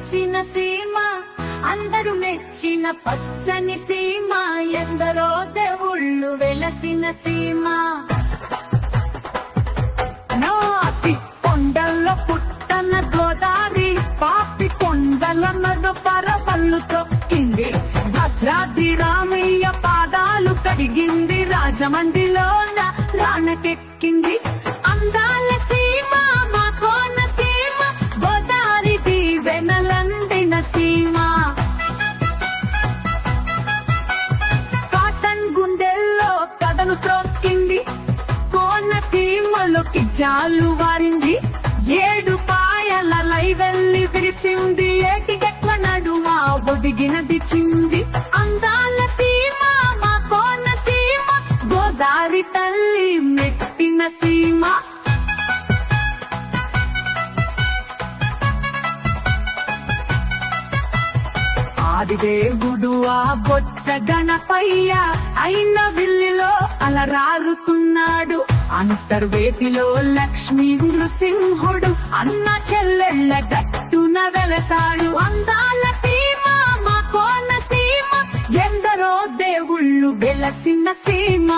వచ్చిన సీమ, అందరూ మెచ్చిన పచ్చని సీమ, ఎందరో దేవుళ్ళు వెలసిన సీమ. నాసి కొండల్లో పుట్టన గోదావరి, పాపి కొండల నడుపర పళ్ళు తొక్కింది, భద్రాద్రి రామయ్య పాదాలు కడిగింది, రాజమండ్రిలోన రానకెక్కింది. అందాల సీమ మా కోన సీమ, గోదావరి దీవెనలందిన సీమ. కాటన్ గుండెల్లో కథను త్రొక్కింది, కోన సీమలోకి జాలు వారింది, ఏడు పాయల లైవెల్లి విరిసింది, ఏటిగట్ల నడుమ ఒదిగినది చింది. అందాల సీమ మా కోన సీమ, గోదావరి తల్లి మెట్టిన సీమ. ఆదిదేవుడు ఆ బొచ్చ గణపయ్య, అయిన విల్లిలో అలరారుతున్నాడు, అంతర్వేదిలో లక్ష్మీ నృసింహుడు, అన్న చెల్లెళ్ళ గట్టున వెలసాడు. అందాల సీమ మా కోన సీమ, ఎందరో దేవుళ్ళు వెలసిన సీమ.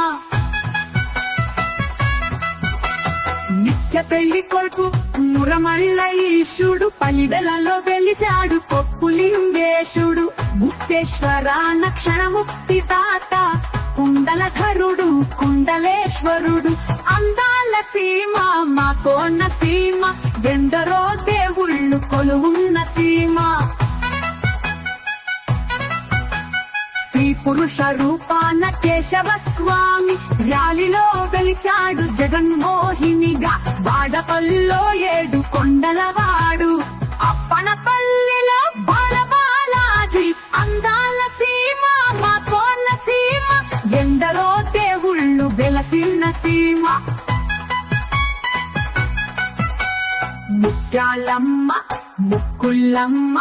నిత్య పెళ్లి కొడుకు మురమల్ల ఈశుడు, పలివెలలో వెలిసాడు కొప్పులింగేశుడు, ముక్తేశ్వర నక్షణముక్తి తాత, కుండలధరుడు కుండలేశ్వరుడు. అందాల సీమ మా కోన సీమ, ఎందరో దేవుళ్ళు కొలువున్న సీమ. స్త్రీ పురుష రూపాన కేశవ స్వామి, ర్యాలిలో వెలిసాడు జగన్మోహినిగా, వాడపల్లిలో ఏడు కొండలవాడు, అప్పనపల్లిలో బాలబాలాజీ. అందాల సీమ మా కోన సీమ, ఎందరో దేవుళ్ళు వెలసిన సీమ. ముత్యాలమ్మ ముక్కులమ్మ,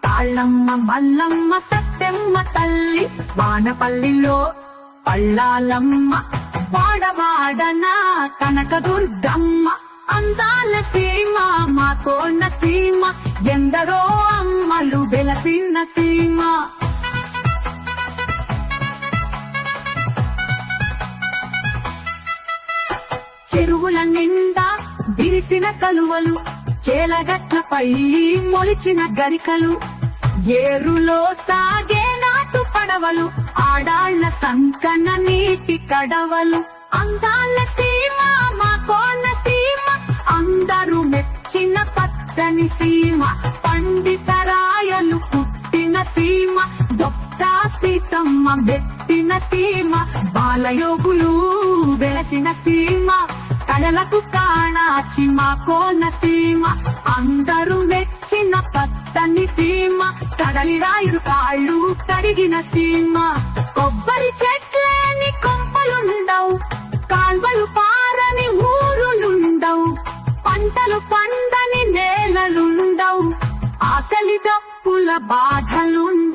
తాళమ్మ మల్లమ్మ సత్తెమ్మ తల్లి, వానపల్లిలో పళ్ళాలమ్మ, వాడవాడన కనకదుర్గమ్మ. అందాల సీమ మా కోన సీమ, ఎందరో అమ్మలు వెలసిన సీమ. చెరువుల నిండా విరిసిన కలువలు, చేలగట్లపై మొలిచిన గరికలు, ఏరులో సాగే నాటు పడవలు, ఆడాళ్ల సంకన నీటి కడవలు. అందాల సీమ మా కోన సీమ, అందరూ మెచ్చిన పచ్చని సీమ, పండితరాయలు పుట్టిన సీమ, దొక్కా సీతమ్మ మెట్టిన సీమ, బాలయోగులు వెలసిన సీమ, కళలకు కాణాచి మా కోన సీమ, అందరూ మెచ్చిన పచ్చని సీమ, కడలి రాయుడు కాళ్ళు కడిగిన సీమ. కొబ్బరి చెట్లేని కొంపలుండవు, కాల్వలు పారని ఊరులుండవు, పంటలు పండని నేలలుండవు, ఆకలి దప్పుల బాధలుండవు.